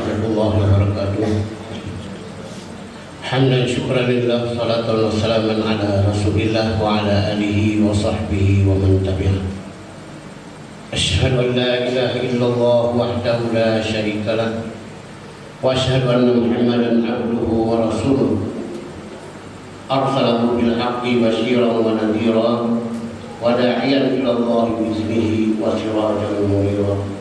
warahmatullahi wabarakatuh. Hamdan syukran lillah, salatan wa salaman ala rasulillah wa ala alihi wa sahbihi wa man tabi'ah. Asyhadu an la ilaha illallah wahdahu la syarika lah wa asyhadu anna Muhammadan abduhu wa rasuluh. Arsalahu bil haqqi basyiran wa nadhiran wa da'iyan ila Allah bi iznihi wa sirajan munira.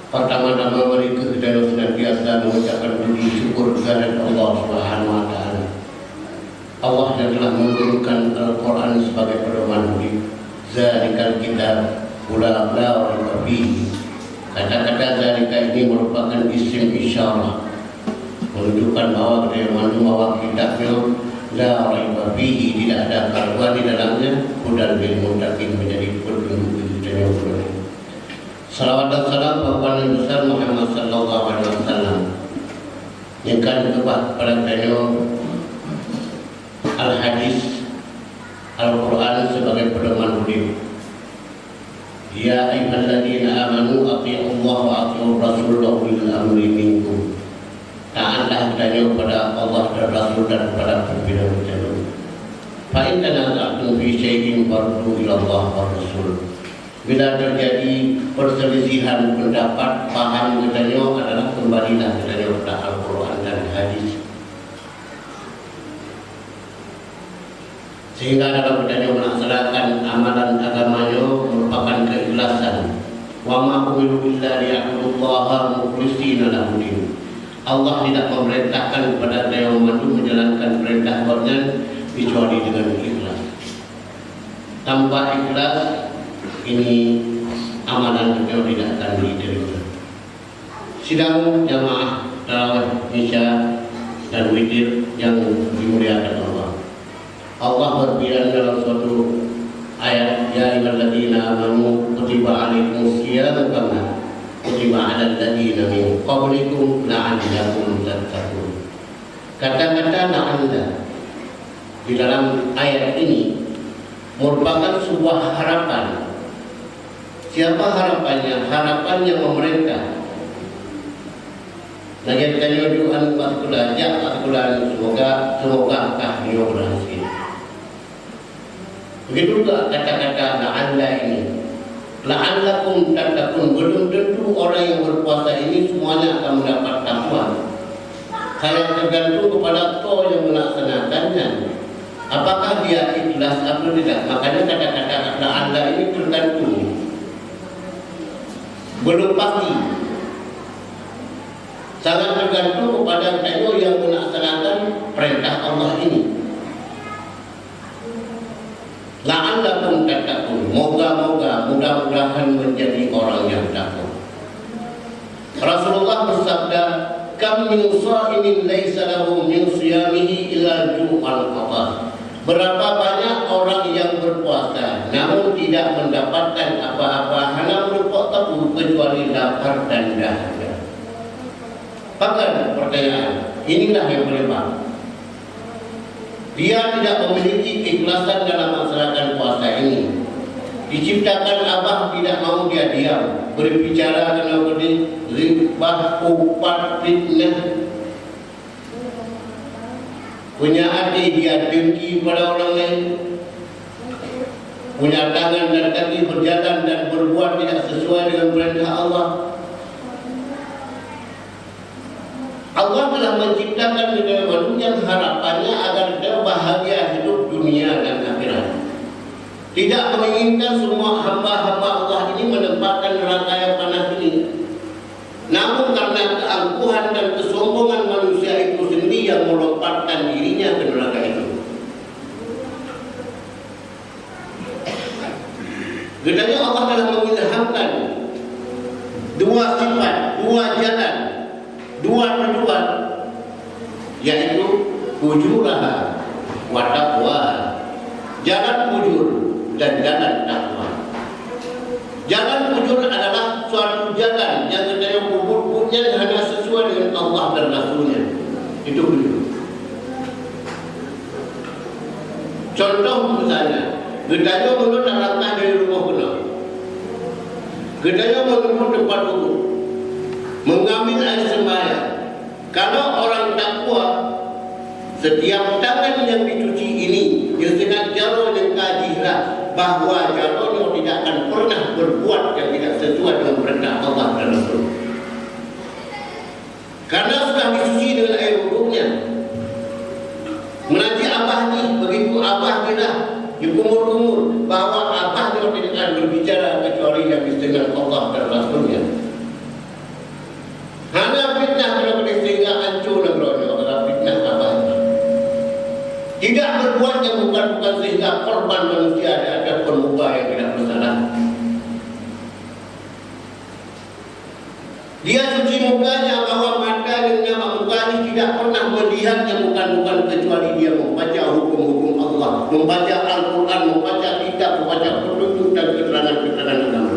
Pertama-tama mari kita senantiasa mengucapkan puji syukur kehadirat Allah Subhanahu wa taala. Allah yang telah menurunkan Al-Qur'an sebagai pedoman hidup. Zalikal kitab la raiba fihi. Kata-kata zalika ini merupakan isim isyarah, menunjukkan bahwa kita mengandung bahwa kitabnya la raiba fihi, tidak ada keraguan di dalamnya, hudan lil muttaqin, menjadi petunjuk bagi orang beriman. Salawat dan salam kepada Nabi besar Muhammad sallallahu alaihi wasallam yang akan kepada beliau al-hadis Al-Quran sebagai pedoman hidup. Ya ayyuhalladzina amanu atti'ullaha wa atti'ur rasul wa ulil amri minkum. Taatlah kepada Allah dan Rasul dan kepada pimpinan umat. Fa in tanaza'tum fi syai'in farudduhu ila Allah wa Rasul. Bila terjadi perselisihan pendapat, paham katanya adalah kembalilah katanya kepada Al-Quran dan hadis. Sehingga dalam katanya melaksanakan amalan agamanya merupakan keikhlasan. Wa ma umiru illa liya'budullaha mukhlishina lahu-din. Allah tidak memerintahkan kepada yang mampu menjalankan perintah Allah kecuali dengan ikhlas. Tanpa ikhlas ini amalan beliau tidak akan diterima. Sidang jamaah tarawih, isya dan witir yang dimuliakan Allah. Allah berfirman dalam suatu ayat, ya ayyuhalladzina amanu kutiba alaikumus syiyamu kama kutiba alal ladzina min qablikum la'allakum tattaqun. Kata-kata la'alla di dalam ayat ini merupakan sebuah harapan. Siapa harapannya? Harapannya pemerintah. Lagi kita doakan Pak Sekolah, semoga dia berhasil. Begitu juga kata-kata la'alla ini. La'allakum tattaqun, belum tentu orang yang berpuasa ini semuanya akan mendapat takwa. Saya tergantung kepada kau yang melaksanakannya. Apakah dia ikhlas atau tidak? Makanya kata-kata la'alla ini tergantung, belum pasti. Sangat tergantung kepada kita yang melaksanakan perintah Allah ini. La'allakum tattaqun, moga-moga, mudah-mudahan menjadi orang yang takwa. Rasulullah bersabda, kam min sha'imin laisa lahu min siyamihi illa ju'al qadha. Berapa banyak orang yang berpuasa namun tidak mendapatkan apa-apa, hanya berupa tabu kecuali lapar dan dahaga. Bahkan pertanyaan, inilah yang berlebihan. Dia tidak memiliki keikhlasan dalam melaksanakan puasa ini. Diciptakan abah tidak mau dia diam, berbicara dengan ribah, upat, fitnah. Punya hati dia dengki pada orang lain. Punya tangan dan kaki berjalan dan berbuat tidak sesuai dengan perintah Allah. Allah telah menciptakan manusia harapannya agar dia bahagia hidup dunia dan akhirat. Tidak menginginkan semua hamba-hamba Allah ini menempatkan neraka yang panas ini. Namun karena keangkuhan dan kesombongan manusia itu sendiri yang melompatkan dirinya ke neraka itu. Gedanya Allah telah mengilhamkan dua sifat, dua jalan, dua tujuan, yaitu fujuraha wa taqwaha. Jalan fujur dan jalan takwa. Jalan fujur adalah suatu jalan yang kedaya bubur-buburnya hanya sesuai dengan Allah dan Rasulnya. Itu fujur. Contoh misalnya, gedanya menurut langkah dari rumah benar. Gedanya menurut tempat duduk. mengambil air sembahyang. Kalau orang takwa, setiap tangan yang dicuci ini dengan jaro yang kajilah bahawa jaronya tidak akan pernah berbuat yang tidak sesuai dengan perintah Allah dan Rasul. Karena sudah dicuci dengan air wuduknya. Menanti abah ni, begitu abah dia dikumur-kumur bahawa abah dia tidak akan berbicara kecuali yang dengan Allah dan Rasulnya. Hanya fitnah kalau sehingga hancur negara adalah fitnah abah. Tidak berbuat yang bukan sehingga korban manusia ada pemuka yang tidak bersalah. Dia cuci mukanya bahwa mata dengan mukanya tidak pernah melihat yang bukan kecuali dia membaca hukum-hukum Allah, membaca Al-Quran, membaca kitab, membaca petunjuk dan keterangan-keterangan agama.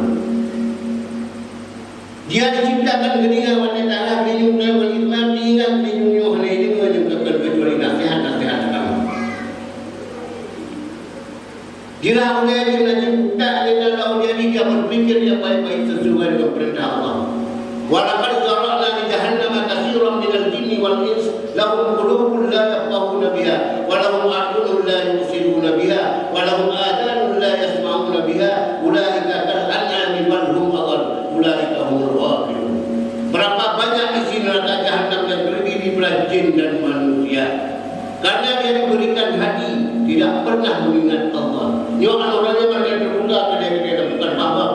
Dia diciptakan dengan wanita Allah, menyukai Islam, diingat menyunyuh ini menyukai kecuali nasihat-nasihat agama. Jika dia nanti tak ada tahu dia berpikir yang baik-baik sesuai dengan perintah Allah. Walaqad zara'na li jahannama katsiran minal jinni wal ins lahum qulubun la yafqahuna biha wa lahum a'yunun la yubsiruna biha wa lahum adhanun la yasma'una biha ulaika kal an'ami bal hum adall ulaika humul ghafilun. Berapa banyak isi neraka jahanam yang terdiri dari jin dan manusia. Karena dia diberikan hati tidak pernah mengingat Allah. Nyokan orangnya mereka terbuka pada dia bukan bapa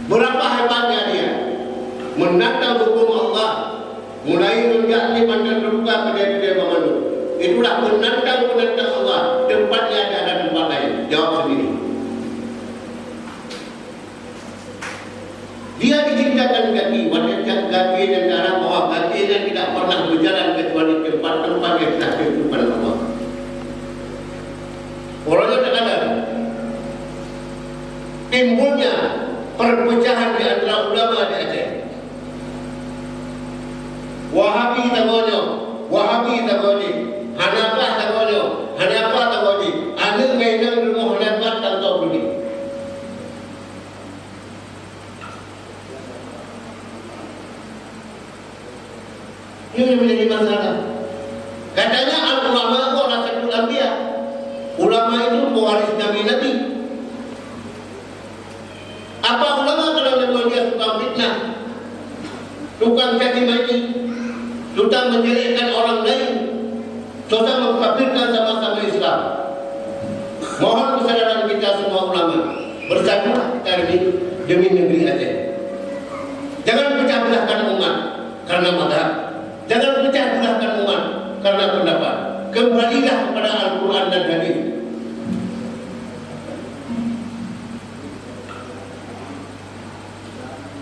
berapa hebatnya dia menantang hukum Allah, mulai menjadi pandang terbuka pada dia memandu. Itulah menantang Allah. Tempatnya ada tempat lain. Jawab sendiri. Dia diciptakan kaki, wanita kaki dan darah bawah kaki yang tidak pernah berjalan kecuali tempat-tempat yang tidak kepada Allah. Orangnya tak ada. Timbulnya perpecahan di antara ulama di Aceh. Wahabi tak boleh, Hanafah tak boleh. Anak mainan rumah Hanafah tak tahu boleh. Ini menjadi masalah. Katanya al-ulama warasatul anbiya. Ulama itu pewaris nabi-nabi. Apa ulama kalau memang dia tukang fitnah, tukang caci maki, tukang menjelekkan orang lain, sudah mengkafirkan sama-sama Islam? Mohon kesadaran kita semua ulama bersatu hari ini demi negeri Aceh. Jangan pecah belahkan umat karena mazhab. Jangan pecah belahkan umat karena pendapat. Kembalilah kepada Al-Quran dan hadis.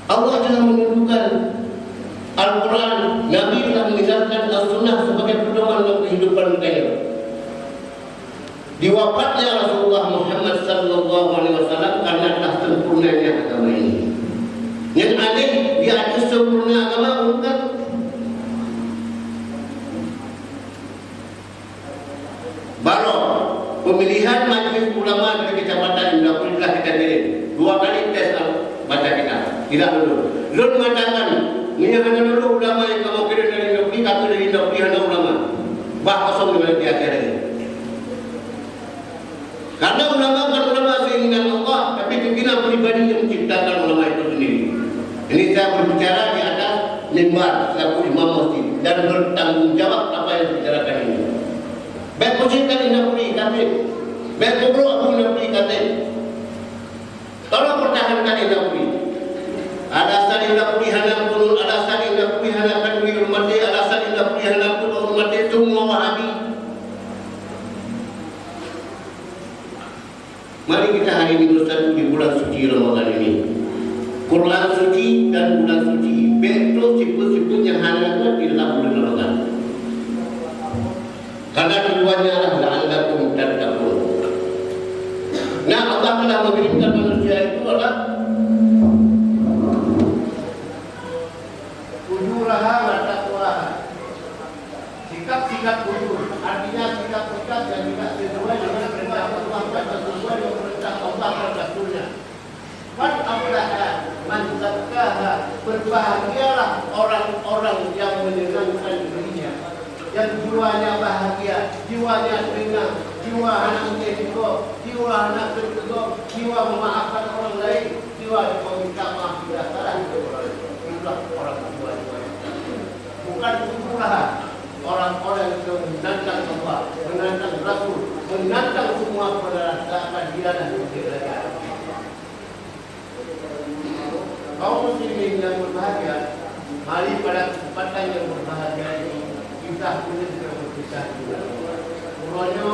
Allah telah menunjukkan Al-Quran, Nabi telah meninggalkan Al-Sunnah sebagai pedoman dalam kehidupan kita. Diwafatnya Rasulullah Muhammad sallallahu alaihi wasallam karena telah sempurnanya agama ini. Yang aneh, dia ada sempurna agama bukan? Baru pemilihan majelis ulama dari kecamatan Indah kita kirim 2 kali tes baca kita. Tidak dulu. Lun mengatakan, menyatakan dulu ulama yang kamu kirim dari negeri, kata dari negeri ada ulama. Bah kosong dengan dia kira. Karena ulama bukan ulama seinginan Allah, tapi pimpinan pribadi yang menciptakan ulama itu sendiri. Ini saya berbicara di atas mimbar selaku imam masjid dan bertanggung jawab apa yang dibicarakan ini. Baik posisikan di negeri kata, baik kubro aku negeri kata. Tolong pertahankan di negeri. Alasan indah pilihan pun, alasan indah pilihan akan dihormati, alasan indah pilihan pun hormati semua Wahabi. Mari kita hari ini bersatu di bulan suci Ramadan ini. Quran suci dan bulan suci. Betul sifat-sifat yang hanya di dalam bulan Ramadan. Karena tujuannya adalah la'allakum tattaqun. Nah, Allah telah mengirimkan manusia itu adalah ujuraha wa taqwaha. Sikap-sikap ujur, artinya sikap-sikap yang tidak sesuai dengan perintah Allah dan sesuai dengan perintah Allah dan Rasulnya. Man aflaha man berusaha. Berbahagialah orang-orang yang menyenangkan dirinya, yang jiwanya bahagia, jiwanya tenang, jiwa anaknya juga, jiwa anak juga, jiwa memaafkan orang lain, jiwa meminta maaf bila salah kepada orang lain. Itulah orang jiwa yang bukan kemurahan. Orang-orang yang menantang Allah, menantang Rasul, menantang semua perasaan dia dan dia. Kaum muslimin yang berbahagia, mari pada kesempatan yang berbahagia ini kita punya berpisah juga. Urutnya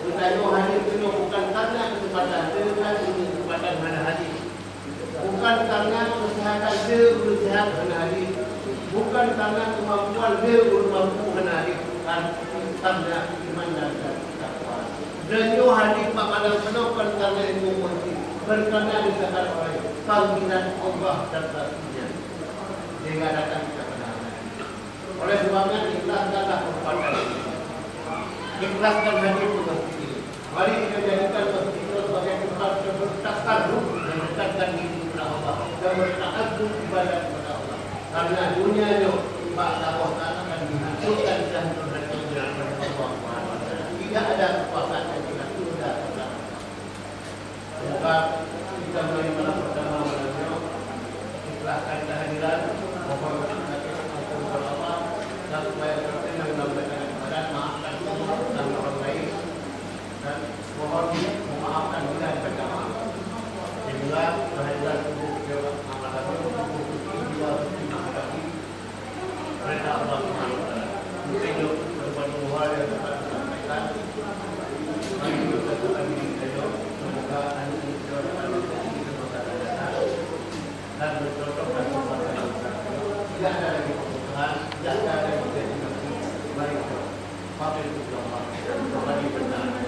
kita hadir itu bukan karena kesempatan, dengan kesempatan mana hadir. Bukan karena kesehatan dia bersehat mana hadir. Bukan karena kemampuan dia bermampu mana hadir. Karena iman dan takwa. Dan yo hadir Pak Malang bukan karena ilmu murni, berkarena disahkan oleh panggilan Allah dan Rasulnya. Sehingga datang kita benar. Oleh sebabnya ikhlaskanlah perbuatan. Ikhlaskan hadir ke masjid ini. Mari kita jadikan masjid itu sebagai tempat yang bertakarruf dan mendekatkan diri kepada Allah dan bertakadzub ibadah kepada Allah. Karena dunia itu Allah Taala akan dihancurkan dan berhancur dengan Allah Subhanahu wa taala. Tidak ada kekuasaan yang tidak tunda. Semoga kita mulai malam pertama malamnya ikhlaskan kehadiran, mohon kepada Allah dan supaya kita menambahkan kepada maafkan semua dan orang lain dan mohon memaafkan kita berjamaah. Sehingga kehadiran tubuh juga amalan tubuh jiwa menghadapi perintah Allah Subhanahu wa taala. Mungkin berbagai hal yang dapat disampaikan. Mari kita tetap hidup semoga anda dan bercocok dan berbahagia. Tidak ada lagi kebutuhan, tidak ada lagi keinginan. Mari kita patuhi Allah, mari benar.